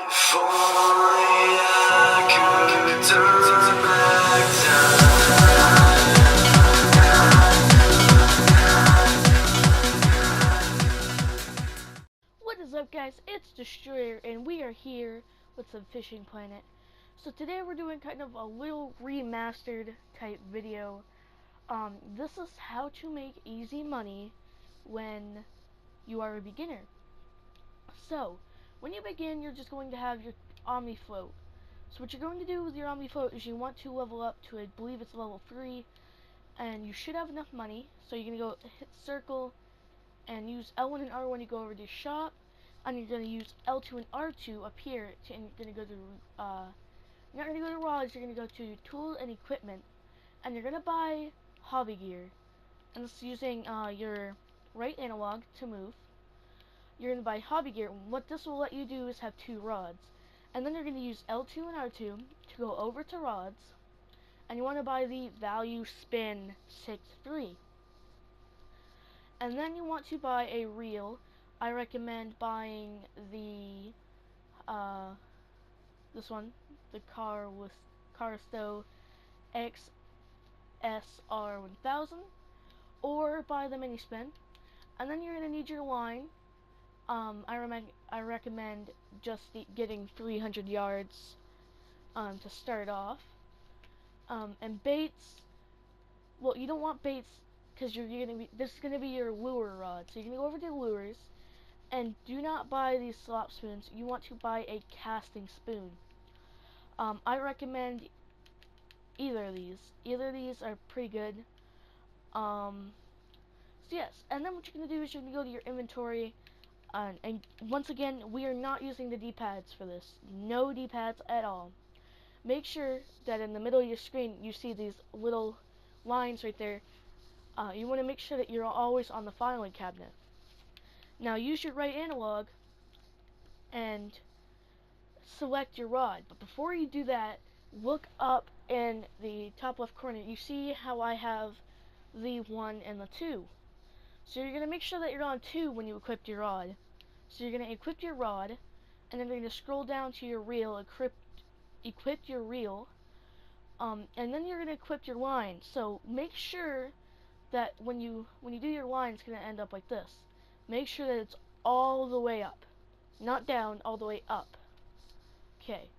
If only I could turn back time. What is up, guys? It's Destroyer, and we are here with some Fishing Planet. So today we're doing kind of a little remastered type video. This is how to make easy money when you are a beginner. So, when you begin, you're just going to have your Omni Float. So what you're going to do with your Omni Float is you want to level up to, I believe it's level 3, and you should have enough money. So you're going to go hit circle and use L1 and R1 to go over to shop, and you're going to use L2 and R2 up here, and you're going to go to, you're not going to go to rods, you're going to go to tool and equipment, and you're going to buy hobby gear, and this is using your right analog to move. You're going to buy hobby gear, and what this will let you do is have 2 rods, and then you're going to use L2 and R2 to go over to rods, and you want to buy the value spin 6-3. And then you want to buy a reel. I recommend buying the this one, the Caristo XSR1000, or buy the mini spin. And then you're gonna need your line. I recommend just getting 300 yards to start off. And baits. Well, you don't want baits, because this is gonna be your lure rod. So you're gonna go over to lures, and do not buy these slop spoons. You want to buy a casting spoon. I recommend either of these. Either of these are pretty good. So yes, and then what you're gonna do is you're gonna go to your inventory, and once again, we are not using the D-pads for this. No D-pads at all. Make sure that in the middle of your screen you see these little lines right there. You want to make sure that you're always on the filing cabinet. Now use your right analog and select your rod. But before you do that, look up in the top left corner. You see how I have the 1 and the 2. So you're going to make sure that you're on 2 when you equip your rod. So you're going to equip your rod, and then you're going to scroll down to your reel, equip your reel, and then you're going to equip your line. So make sure that when you do your line, it's going to end up like this. Make sure that it's all the way up, not down, all the way up. Okay.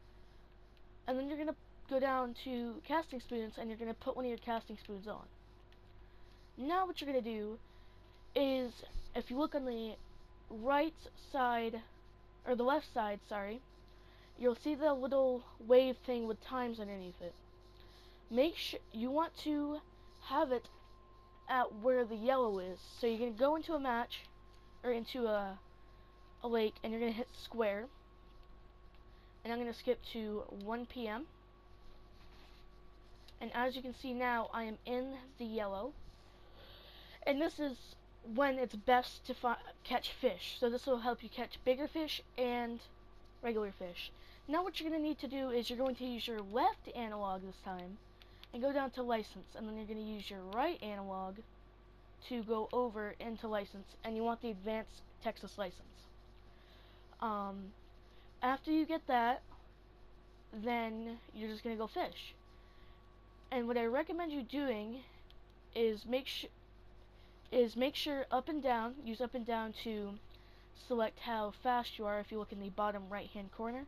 And then you're going to go down to casting spoons, and you're going to put one of your casting spoons on. Now what you're going to do is, if you look on the right side, or the left side, sorry, you'll see the little wave thing with times underneath it. Make sure you want to have it at where the yellow is. So you're going to go into a match, or into a lake, and you're going to hit square. And I'm going to skip to 1 p.m. And as you can see now, I am in the yellow. And this is when it's best to catch fish. So this will help you catch bigger fish and regular fish. Now what you're going to need to do is you're going to use your left analog this time, and go down to license, and then you're going to use your right analog to go over into license, and you want the advanced Texas license. After you get that, then you're just going to go fish. And what I recommend you doing is make sure up and down, use up and down to select how fast you are. If you look in the bottom right hand corner,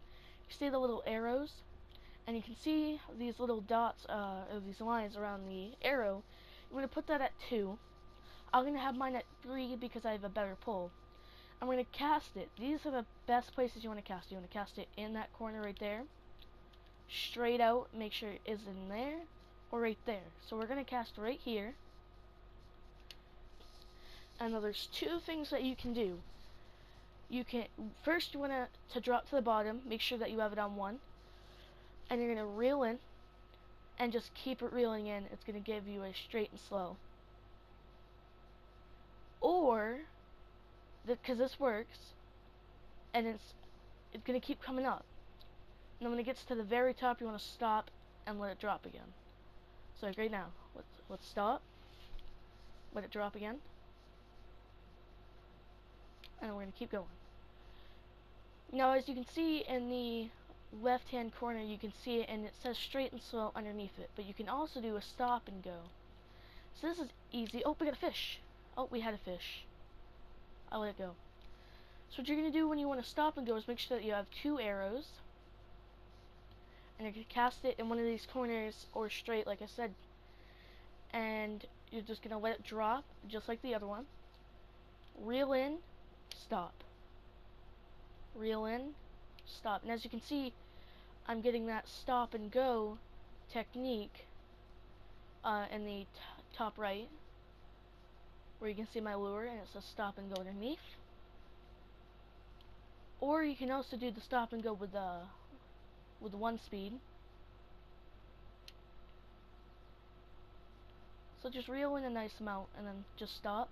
you see the little arrows, and you can see these little dots, or these lines around the arrow. I'm going to put that at 2. I'm going to have mine at 3 because I have a better pull. I'm going to cast it. These are the best places you want to cast it. You want to cast it in that corner right there, straight out, make sure it is in there, or right there. So we're going to cast right here. And now there's 2 things that you can do. You can, first you want to drop to the bottom, make sure that you have it on 1, and you're going to reel in, and just keep it reeling in. It's going to give you a straight and slow. Or, because this works, and it's going to keep coming up. And then when it gets to the very top, you want to stop and let it drop again. So like right now, let's stop, let it drop again, and we're going to keep going. Now, as you can see in the left-hand corner, you can see it, and it says straight and slow underneath it. But you can also do a stop and go. So this is easy. Oh, we got a fish. Oh, we had a fish. I let it go. So what you're going to do when you want to stop and go is make sure that you have 2 arrows. And you're going to cast it in one of these corners or straight, like I said. And you're just going to let it drop, just like the other one. Reel in, stop. Reel in, stop. And as you can see, I'm getting that stop and go technique in the top right, where you can see my lure and it says stop and go underneath. Or you can also do the stop and go with 1 speed. So just reel in a nice amount and then just stop.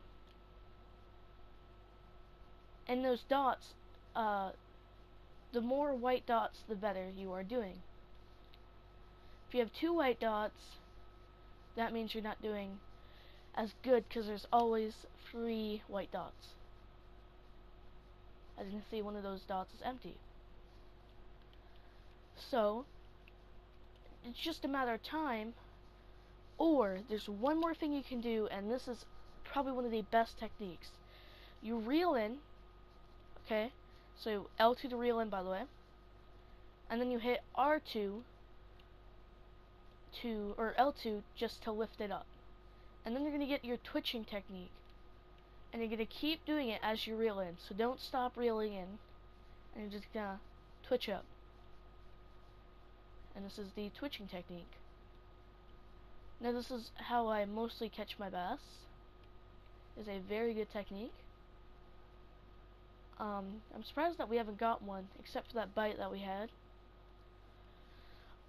And those dots, the more white dots, the better you are doing. If you have 2 white dots, that means you're not doing as good because there's always 3 white dots. As you can see, one of those dots is empty. So, it's just a matter of time. Or, there's one more thing you can do, and this is probably one of the best techniques. You reel in, okay? So, L2 to reel in, by the way. And then you hit R2 or L2 just to lift it up. And then you're going to get your twitching technique. And you're going to keep doing it as you reel in. So don't stop reeling in. And you're just going to twitch up. And this is the twitching technique. Now this is how I mostly catch my bass. It's a very good technique. I'm surprised that we haven't got one, except for that bite that we had.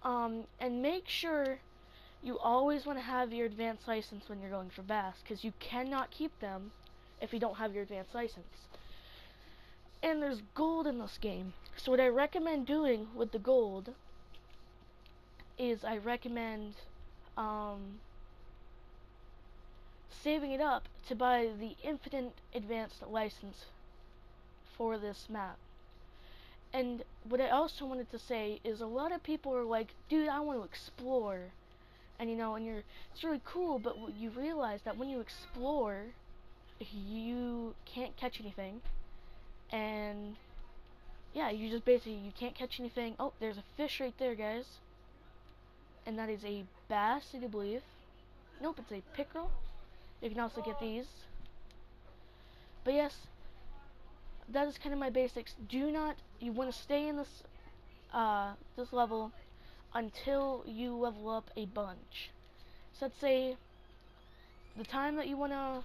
And make sure you always want to have your advanced license when you're going for bass, because you cannot keep them if you don't have your advanced license. And there's gold in this game. So what I recommend doing with the gold is I recommend saving it up to buy the infinite advanced license for this map. And what I also wanted to say is a lot of people are like, dude, I want to explore. And it's really cool, but you realize that when you explore, you can't catch anything. And yeah, you just basically, you can't catch anything. Oh, there's a fish right there, guys. And that is a bass, I do believe. Nope, it's a pickerel. You can also get these. But yes, that is kind of my basics. You want to stay in this level until you level up a bunch. So let's say the time that you want to,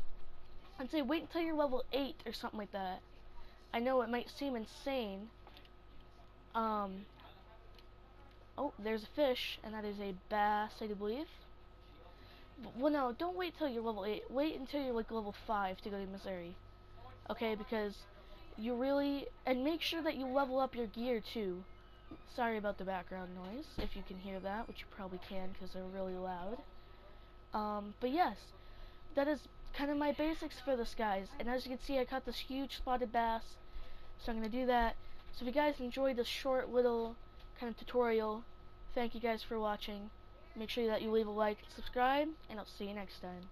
I'd say wait until you're level 8 or something like that. I know it might seem insane. Oh, there's a fish, and that is a bass, I do believe. Well, no, don't wait till you're level 8. Wait until you're like level 5 to go to Missouri. Okay, because you really, and make sure that you level up your gear too. Sorry about the background noise, if you can hear that, which you probably can because they're really loud. But yes, that is kind of my basics for this, guys. And as you can see, I caught this huge spotted bass, so I'm going to do that. So if you guys enjoyed this short little kind of tutorial, thank you guys for watching. Make sure that you leave a like and subscribe, and I'll see you next time.